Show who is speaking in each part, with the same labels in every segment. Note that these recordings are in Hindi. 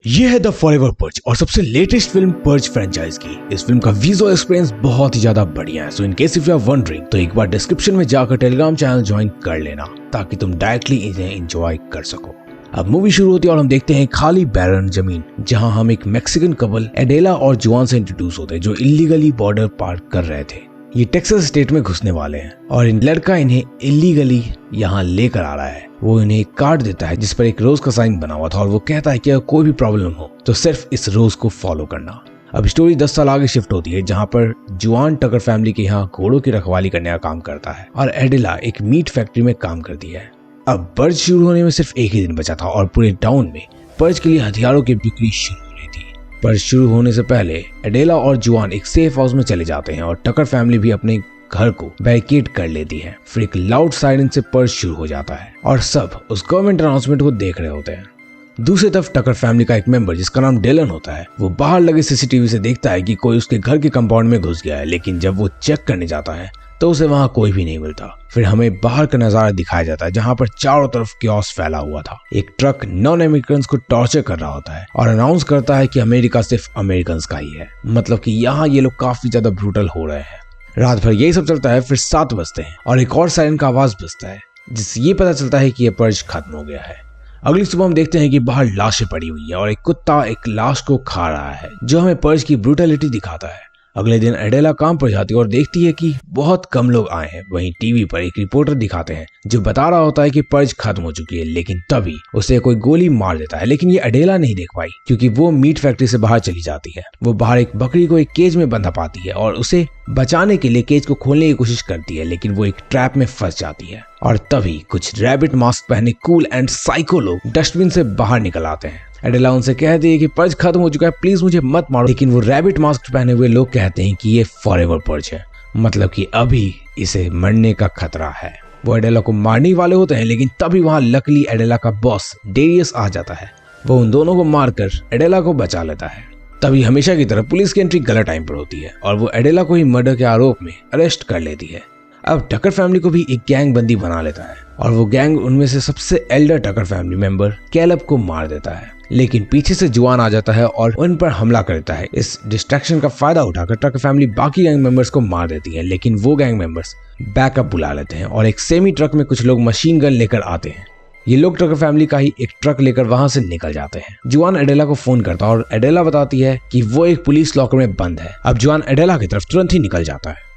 Speaker 1: ये है द फॉरएवर पर्ज और सबसे लेटेस्ट फिल्म पर्ज फ्रेंचाइज की। इस फिल्म का विजुअल एक्सपीरियंस बहुत ही ज्यादा बढ़िया है। So in case if you are wondering तो एक बार डिस्क्रिप्शन में जाकर टेलीग्राम चैनल ज्वाइन कर लेना ताकि तुम डायरेक्टली इन्हें एंजॉय कर सको। अब मूवी शुरू होती है और हम देखते हैं खाली बैरन जमीन, जहां हम एक मैक्सिकन कपल एडेला और जुआन से इंट्रोड्यूस होते हैं जो इलीगली बॉर्डर पार कर रहे थे। ये टेक्सास स्टेट में घुसने वाले हैं और इन लड़का इन्हें इलीगली यहाँ लेकर आ रहा है। वो इन्हें एक कार्ड देता है जिस पर एक रोज का साइन बना हुआ था और वो कहता है कि अगर कोई भी प्रॉब्लम हो तो सिर्फ इस रोज को फॉलो करना। अब स्टोरी 10 साल आगे शिफ्ट होती है जहाँ पर जुआन टकर फैमिली के यहाँ घोड़ों की रखवाली करने का काम करता है और एडेला एक मीट फैक्ट्री में काम करती है। अब पर्ज शुरू होने में सिर्फ एक ही दिन बचा था और पूरे टाउन में पर्ज के लिए हथियारों की बिक्री शुरू हो रही थी। पर्ज शुरू होने से पहले एडेला और जुआन एक सेफ हाउस में चले जाते हैं और टकर फैमिली भी अपने घर को बैरिकेड कर लेती है। फिर एक लाउड सायरन से पर्ज शुरू हो जाता है और सब उस गवर्नमेंट अनाउंसमेंट को देख रहे होते हैं। दूसरी तरफ टकर फैमिली का एक मेंबर जिसका नाम डेलन होता है, वो बाहर लगे सीसीटीवी से देखता है कि कोई उसके घर के कंपाउंड में घुस गया है, लेकिन जब वो चेक करने जाता है तो उसे वहां कोई भी नहीं मिलता। फिर हमें बाहर का नजारा दिखाया जाता है जहां पर चारों तरफ क्योस फैला हुआ था। एक ट्रक नॉन अमेरिकन को टॉर्चर कर रहा होता है और अनाउंस करता है कि अमेरिका सिर्फ अमेरिकन का ही है, मतलब कि यहाँ ये लोग काफी ज्यादा ब्रूटल हो रहे हैं। रात भर यही सब चलता है। फिर 7 बजते हैं और एक और सायरन का आवाज बजता है जिससे ये पता चलता है कि यह पर्ज खत्म हो गया है। अगली सुबह हम देखते हैं कि बाहर लाशें पड़ी हुई है और एक कुत्ता एक लाश को खा रहा है जो हमें पर्ज की ब्रूटलिटी दिखाता है। अगले दिन एडेला काम पर जाती है और देखती है कि बहुत कम लोग आए हैं। वहीं टीवी पर एक रिपोर्टर दिखाते हैं जो बता रहा होता है कि पर्ज खत्म हो चुकी है, लेकिन तभी उसे कोई गोली मार देता है। लेकिन ये एडेला नहीं देख पाई क्योंकि वो मीट फैक्ट्री से बाहर चली जाती है। वो बाहर एक बकरी को एक केज में बंधा पाती है और उसे बचाने के लिए केज को खोलने की कोशिश करती है, लेकिन वो एक ट्रैप में फंस जाती है। और तभी कुछ रैबिट मास्क पहने कूल एंड साइको लोग डस्टबिन से बाहर निकल आते हैं। एडेला उनसे कहती है कि पर्ज खत्म हो चुका है, प्लीज मुझे मत मारो, लेकिन वो रैबिट मास्क पहने हुए लोग कहते हैं कि ये फॉरएवर पर्ज है, मतलब कि अभी इसे मरने का खतरा है। वो एडेला को मारने वाले होते हैं, लेकिन तभी वहां लकली एडेला का बॉस डेरियस आ जाता है। वो उन दोनों को मारकर एडेला को बचा लेता है। तभी हमेशा की तरह पुलिस की एंट्री गलत टाइम पर होती है और वो एडेला को ही मर्डर के आरोप में अरेस्ट कर लेती है। अब टकर फैमिली को भी एक गैंग बंदी बना लेता है और वो गैंग उनमें से सबसे एल्डर टकर फैमिली मेंबर कैलब को मार देता है, लेकिन पीछे से जुआन आ जाता है और उन पर हमला करता है। इस डिस्ट्रैक्शन का फायदा उठाकर टकर फैमिली बाकी गैंग मेंबर्स को मार देती है, लेकिन वो गैंग मेंबर्स बैकअप बुला लेते हैं और एक सेमी ट्रक में कुछ लोग मशीन गन लेकर आते हैं। ये लोग टकर फैमिली का ही एक ट्रक लेकर वहां से निकल जाते हैं। जुआन एडेला को फोन करता है और एडेला बताती है कि वो एक पुलिस लॉकर में बंद है। अब जुआन एडेला की तरफ तुरंत ही निकल जाता है।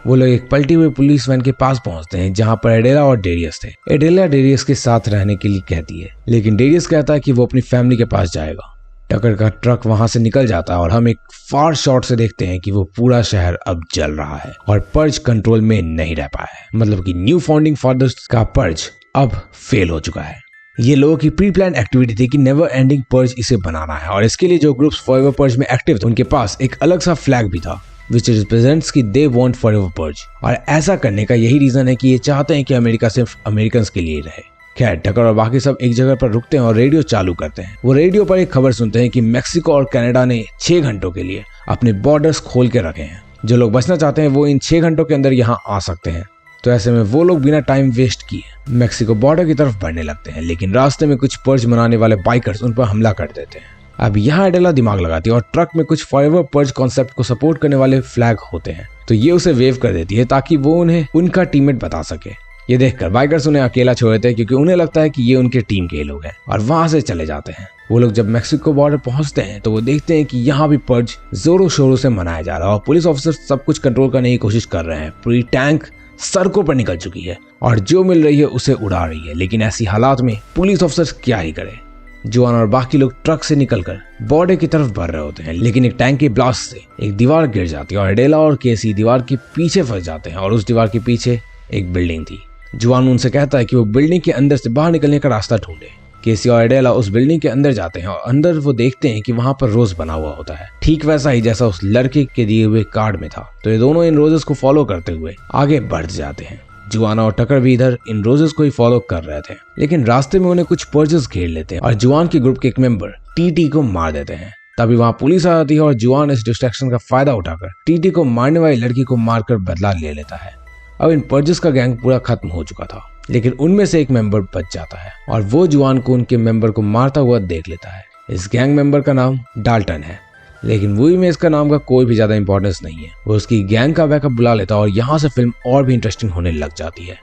Speaker 1: वो लोग एक पलटी हुई पुलिस वैन के पास पहुंचते हैं जहां पर एडेला और डेरियस थे। एडेला डेरियस के साथ रहने के लिए कहती है, लेकिन डेरियस कहता है कि वो अपनी फैमिली के पास जाएगा। टकर का ट्रक वहां से निकल जाता है और हम एक फार शॉट से देखते हैं कि वो पूरा शहर अब जल रहा है और पर्ज कंट्रोल में नहीं रह पाया है, मतलब कि न्यू फाउंडिंग फादर्स का पर्ज अब फेल हो चुका है। ये लोगों की प्री प्लान एक्टिविटी थी कि नेवर एंडिंग पर्ज इसे बनाना है और इसके लिए जो ग्रुप्स फॉरएवर पर्ज में एक्टिव थे उनके पास एक अलग सा फ्लैग भी था which represents कि they want forever purge। और ऐसा करने का यही रीजन है कि ये चाहते हैं कि अमेरिका सिर्फ अमेरिकन्स के लिए रहे। खैर टकर और बाकी सब एक जगह पर रुकते हैं और रेडियो चालू करते हैं। वो रेडियो पर एक खबर सुनते हैं कि मेक्सिको और कनाडा ने 6 घंटों के लिए अपने बॉर्डर्स खोल के रखे हैं। जो लोग बचना चाहते हैं वो इन 6 घंटों के अंदर यहाँ आ सकते हैं। तो ऐसे में वो लोग बिना टाइम वेस्ट किए मेक्सिको बॉर्डर की तरफ बढ़ने लगते हैं, लेकिन रास्ते में कुछ पर्ज मनाने वाले बाइकर्स उन पर हमला कर देते हैं। अब यहाँ एडेला दिमाग लगाती है और ट्रक में कुछ फॉरएवर पर्ज कॉन्सेप्ट को सपोर्ट करने वाले फ्लैग होते हैं, तो ये उसे वेव कर देती है ताकि वो उन्हें उनका टीममेट बता सके। ये देखकर बाइकर्स उन्हें अकेला छोड़ देते हैं क्योंकि उन्हें लगता है कि ये उनके टीम के लोग हैं और वहां से चले जाते हैं। वो लोग जब मेक्सिको बॉर्डर पहुंचते हैं तो वो देखते हैं कि यहाँ भी पर्ज जोरों शोरों से मनाया जा रहा है और पुलिस ऑफिसर सब कुछ कंट्रोल करने की कोशिश कर रहे हैं। पूरी टैंक सड़कों पर निकल चुकी है और जो मिल रही है उसे उड़ा रही है, लेकिन ऐसी हालात में पुलिस ऑफिसर क्या ही करे। जुआन और बाकी लोग ट्रक से निकलकर बॉर्डर की तरफ बढ़ रहे होते हैं, लेकिन एक टैंक के ब्लास्ट से एक दीवार गिर जाती है और एडेला और केसी दीवार के पीछे फंस जाते हैं और उस दीवार के पीछे एक बिल्डिंग थी। जुआन उनसे कहता है कि वो बिल्डिंग के अंदर से बाहर निकलने का रास्ता ढूंढे। केसी और एडेला उस बिल्डिंग के अंदर जाते हैं और अंदर वो देखते हैं कि वहां पर रोज बना हुआ होता है, ठीक वैसा ही जैसा उस लड़के के दिए हुए कार्ड में था। तो ये दोनों इन रोजेस को फॉलो करते हुए आगे बढ़ जाते हैं। जुआन और टकर भी इधर इन रोजेस को ही फॉलो कर रहे थे, लेकिन रास्ते में उन्हें कुछ पर्जेस घेर लेते हैं और जुआन के ग्रुप के एक मेंबर टीटी को मार देते हैं। तभी वहां पुलिस आ जाती है और जुआन इस डिस्ट्रैक्शन का फायदा उठाकर टीटी को मारने वाली लड़की को मारकर बदला ले लेता है। अब इन पर्जेस का गैंग पूरा खत्म हो चुका था, लेकिन उनमें से एक मेंबर बच जाता है और वो जुआन को उनके मेंबर को मारता हुआ देख लेता है। इस गैंग मेंबर का नाम डाल्टन है, लेकिन मूवी में इसका नाम का कोई भी ज्यादा इंपॉर्टेंस नहीं है। वो उसकी गैंग का बैकअप बुला लेता है और यहाँ से फिल्म और भी इंटरेस्टिंग होने लग जाती है।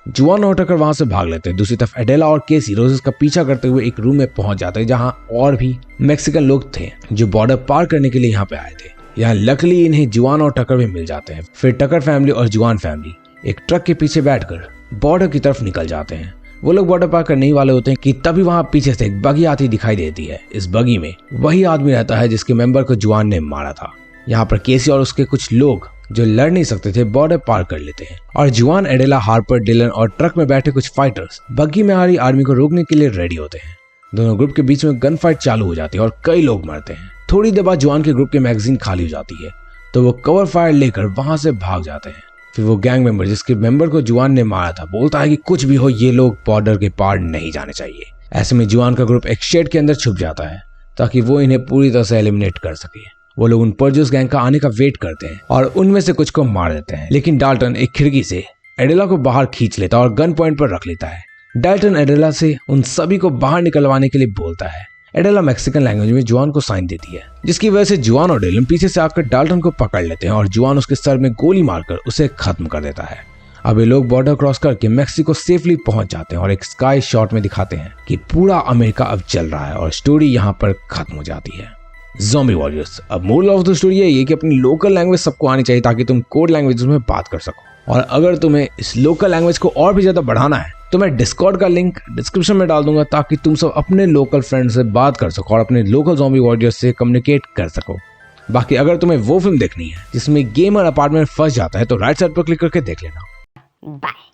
Speaker 1: जुआन और टकर वहां से भाग लेते हैं। दूसरी तरफ एडेला और केसी रोजेस का पीछा करते हुए एक रूम में पहुंच जाते हैं जहां और भी मैक्सिकन लोग थे जो बॉर्डर पार करने के लिए यहाँ पे आए थे। यहाँ लकीली इन्हें जुआन और टकर भी मिल जाते हैं। फिर टकर फैमिली और जुआन फैमिली एक ट्रक के पीछे बैठकर बॉर्डर की तरफ निकल जाते हैं। वो लोग बॉर्डर पार करने ही वाले होते हैं कि तभी वहां पीछे से एक बगी आती दिखाई देती है। इस बगी में वही आदमी रहता है जिसके मेंबर को जुआन ने मारा था। यहाँ पर केसी और उसके कुछ लोग जो लड़ नहीं सकते थे बॉर्डर पार कर लेते हैं और जुआन, एडेला, हार्पर, डिलन और ट्रक में बैठे कुछ फाइटर्स बग्गी में आ रही आर्मी को रोकने के लिए रेडी होते हैं। दोनों ग्रुप के बीच में गन फाइट चालू हो जाती है और कई लोग मरते हैं। थोड़ी देर बाद जुआन के ग्रुप की मैगजीन खाली हो जाती है तो वो कवर फायर लेकर वहां से भाग जाते हैं। फिर वो गैंग मेंबर जिसके मेंबर को जुआन ने मारा था बोलता है कि कुछ भी हो ये लोग बॉर्डर के पार नहीं जाने चाहिए। ऐसे में जुआन का ग्रुप एक शेड के अंदर छुप जाता है ताकि वो इन्हें पूरी तरह से एलिमिनेट कर सके। वो लोग उन पर्जर्स गैंग का आने का वेट करते हैं और उनमें से कुछ को मार देते हैं, लेकिन डाल्टन एक खिड़की से एडेला को बाहर खींच लेता है और गन पॉइंट पर रख लेता है। डाल्टन एडेला से उन सभी को बाहर निकलवाने के लिए बोलता है। एडेला मैक्सिकन लैंग्वेज में जुआन को साइन देती है, जिसकी वजह से जुआन और डिलन पीछे से आकर डाल्टन को पकड़ लेते हैं और जुआन उसके सर में गोली मारकर उसे खत्म कर देता है। अब ये लोग बॉर्डर क्रॉस करके मेक्सिको सेफली पहुंच जाते हैं और एक स्काई शॉट में दिखाते हैं कि पूरा अमेरिका अब चल रहा है और स्टोरी यहाँ पर खत्म हो जाती है। Zombie warriors. अब मोरल ऑफ द स्टोरी ये कि अपनी लोकल लैंग्वेज सबको आनी चाहिए ताकि तुम कोड लैंग्वेज में बात कर सको। और अगर तुम्हें इस लोकल लैंग्वेज को और भी ज्यादा बढ़ाना है तो मैं डिस्कॉर्ड का लिंक डिस्क्रिप्शन में डाल दूंगा ताकि तुम सब अपने लोकल फ्रेंड से बात कर सको और अपने लोकल ज़ॉम्बी वॉरियर्स से कम्युनिकेट कर सको। बाकी अगर तुम्हें वो फिल्म देखनी है जिसमें गेमर अपार्टमेंट फंस जाता है तो राइट साइड पर क्लिक करके देख लेना।
Speaker 2: बाय।